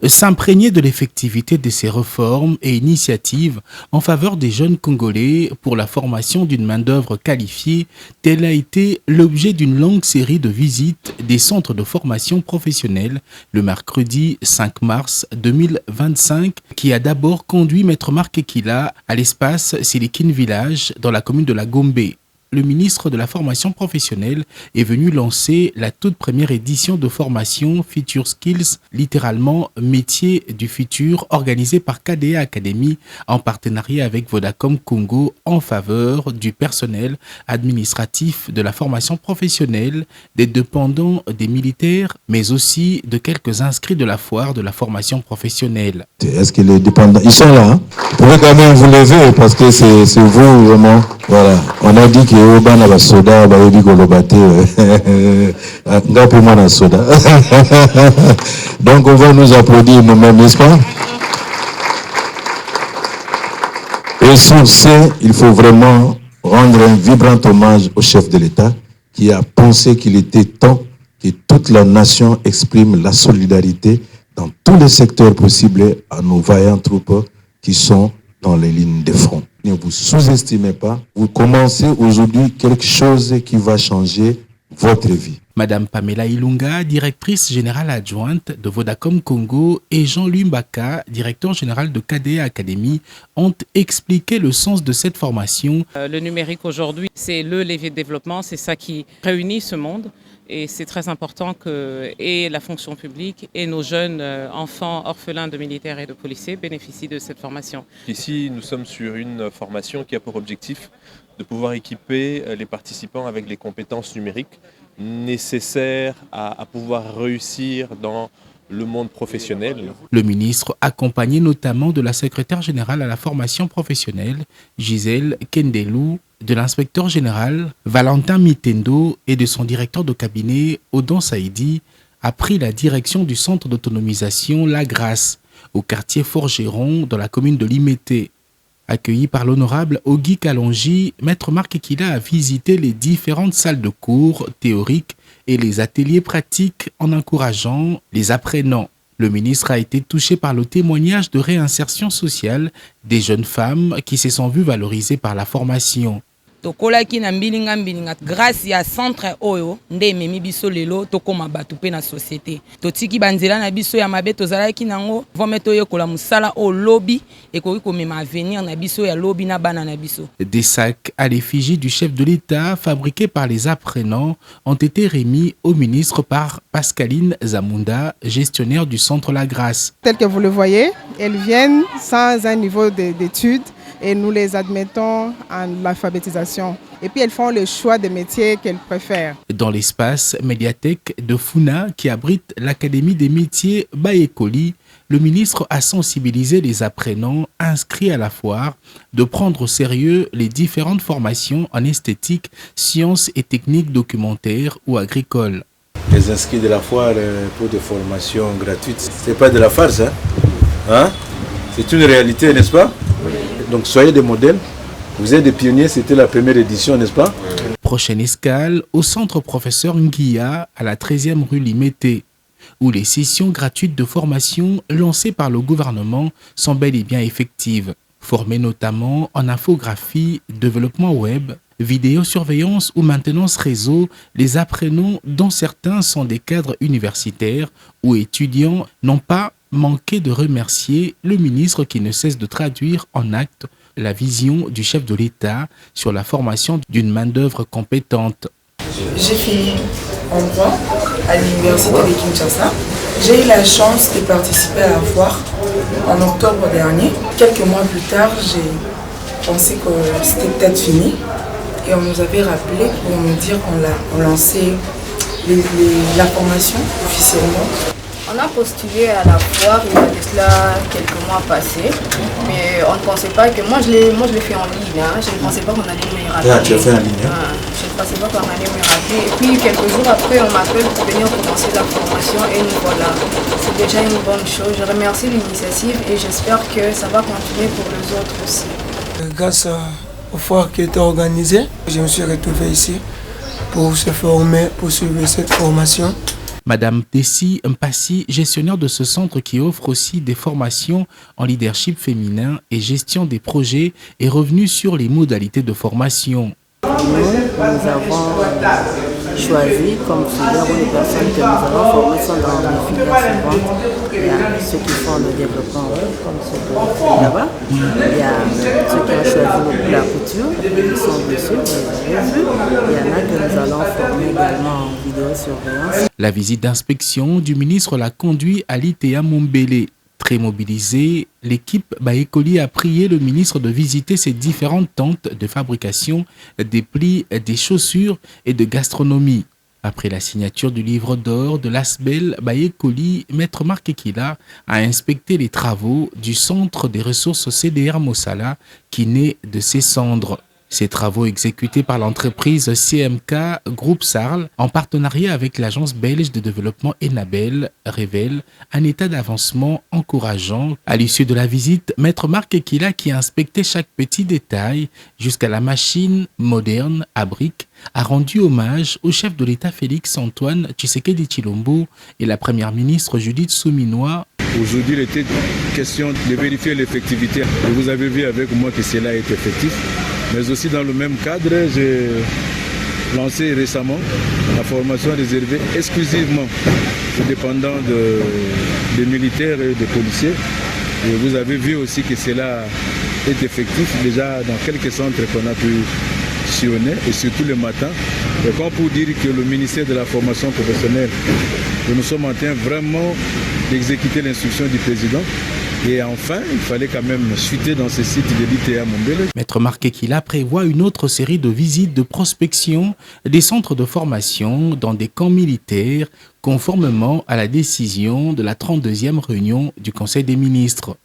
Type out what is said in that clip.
s'imprégner de l'effectivité de ces réformes et initiatives en faveur des jeunes Congolais pour la formation d'une main-d'œuvre qualifiée, tel a été l'objet d'une longue série de visites des centres de formation professionnelle le mercredi 5 mars 2025, qui a d'abord conduit Maître Marc Ekila à l'espace Silicon Village dans la commune de la Gombe. Le ministre de la formation professionnelle est venu lancer la toute première édition de formation Future Skills, littéralement métier du futur, organisée par KDA Academy en partenariat avec Vodacom Congo en faveur du personnel administratif de la formation professionnelle, des dépendants des militaires, mais aussi de quelques inscrits de la foire de la formation professionnelle. Est-ce que les dépendants, ils sont là, hein? Vous pouvez quand même vous lever parce que c'est vous vraiment. Voilà, on a dit que Obana va soda, va dit que l'obate, soda. Donc on va nous applaudir nous-mêmes, n'est-ce pas? Et sur ce, il faut vraiment rendre un vibrant hommage au chef de l'État qui a pensé qu'il était temps que toute la nation exprime la solidarité dans tous les secteurs possibles à nos vaillantes troupes qui sont dans les lignes de front. Ne vous sous-estimez pas, vous commencez aujourd'hui quelque chose qui va changer votre vie. Madame Pamela Ilunga, directrice générale adjointe de Vodacom Congo, et Jean-Louis Mbaka, directeur général de KDA Academy, ont expliqué le sens de cette formation. Le numérique aujourd'hui, c'est le levier de développement, c'est ça qui réunit ce monde. Et c'est très important que et la fonction publique et nos jeunes enfants orphelins de militaires et de policiers bénéficient de cette formation. Ici, nous sommes sur une formation qui a pour objectif de pouvoir équiper les participants avec les compétences numériques nécessaires à pouvoir réussir dans le monde professionnel. Le ministre, accompagné notamment de la secrétaire générale à la formation professionnelle, Gisèle Kendelou, de l'inspecteur général Valentin Mitendo et de son directeur de cabinet Odon Saïdi, a pris la direction du centre d'autonomisation La Grâce, au quartier Forgeron, dans la commune de Limete. Accueilli par l'honorable Ogi Kalonji, Maître Marc Ekila a visité les différentes salles de cours théoriques et les ateliers pratiques en encourageant les apprenants. Le ministre a été touché par le témoignage de réinsertion sociale des jeunes femmes qui se sont vues valorisées par la formation. Tokolaki na mbilinga grâce ya centre oyo nde memi biso lelo tokoma batu pe na société totiki banzela na biso ya mabe tozalaki nango vometo yekola musala o lobby ekoki komema avenir na biso ya lobby na bana na biso. Des sacs à l'effigie du chef de l'État fabriqués par les apprenants ont été remis au ministre par Pascaline Zamunda, gestionnaire du centre La Grâce. Tel que vous le voyez, elles viennent sans un niveau d'études et nous les admettons en l'alphabétisation. Et puis elles font le choix des métiers qu'elles préfèrent. Dans l'espace médiathèque de Funa qui abrite l'Académie des métiers Bayekoli, le ministre a sensibilisé les apprenants inscrits à la foire de prendre au sérieux les différentes formations en esthétique, sciences et techniques documentaires ou agricoles. Les inscrits de la foire pour des formations gratuites, c'est pas de la farce, hein? C'est une réalité, n'est-ce pas? Donc soyez des modèles, vous êtes des pionniers, c'était la première édition, n'est-ce pas? Prochaine escale au centre professeur Nguia à la 13e rue Limete, où les sessions gratuites de formation lancées par le gouvernement sont bel et bien effectives. Formés notamment en infographie, développement web, vidéosurveillance ou maintenance réseau, les apprenants, dont certains sont des cadres universitaires ou étudiants, n'ont pas manqué de remercier le ministre qui ne cesse de traduire en actes la vision du chef de l'État sur la formation d'une main-d'œuvre compétente. J'ai fini en droit à l'université de Kinshasa. J'ai eu la chance de participer à la foire en octobre dernier. Quelques mois plus tard, j'ai pensé que c'était peut-être fini et on nous avait rappelé pour nous dire qu'on lançait la formation officiellement. On a postulé à la foire il y a de cela quelques mois passés, mais on ne pensait pas que... Moi je l'ai fait en ligne, hein. Je ne pensais pas qu'on allait me rappeler. Ah, tu as fait en ligne, hein? Je ne pensais pas qu'on allait me rappeler. Et puis quelques jours après, on m'appelle pour venir commencer la formation et nous voilà. C'est déjà une bonne chose. Je remercie l'initiative et j'espère que ça va continuer pour les autres aussi. Grâce aux foires qui étaient organisées, je me suis retrouvé ici pour se former, pour suivre cette formation. Madame Tessie Mpassi, gestionnaire de ce centre qui offre aussi des formations en leadership féminin et gestion des projets, est revenue sur les modalités de formation. Nous avons choisi comme filière ou les personnes que nous avons formées sont dans les filières suivantes. Il y a ceux qui font le développement web, comme ceux de là-bas. Il y a ceux qui ont choisi la couture, qui sont dessus, vous avez vu. Il y en a que nous allons former également en vidéosurveillance. La visite d'inspection du ministre l'a conduit à l'ITA Mombele. Très mobilisée, l'équipe Baekoli a prié le ministre de visiter ses différentes tentes de fabrication des plis, des chaussures et de gastronomie. Après la signature du livre d'or de l'ASBEL, Baekoli, Maître Marc Ekila a inspecté les travaux du centre des ressources CDR Mossala qui naît de ses cendres. Ces travaux exécutés par l'entreprise CMK Groupe Sarl en partenariat avec l'agence belge de développement Enabel révèlent un état d'avancement encourageant. À l'issue de la visite, Maître Marc Ekila, qui a inspecté chaque petit détail jusqu'à la machine moderne à briques, a rendu hommage au chef de l'État Félix Antoine Tshisekedi Tshilombo et la première ministre Judith Suminwa. Aujourd'hui, il était question de vérifier l'effectivité. Et vous avez vu avec moi que cela est effectif. Mais aussi dans le même cadre, j'ai lancé récemment la formation réservée exclusivement aux dépendants des militaires et des policiers. Et vous avez vu aussi que cela est effectif déjà dans quelques centres qu'on a pu sillonner et surtout le matin. Et comme pour dire que le ministère de la formation professionnelle, nous sommes en train vraiment d'exécuter l'instruction du président. Et enfin, il fallait quand même chuter dans ce site de l'ITA Mombele. Maître Marc Ekila prévoit une autre série de visites de prospection des centres de formation dans des camps militaires, conformément à la décision de la 32e réunion du Conseil des ministres.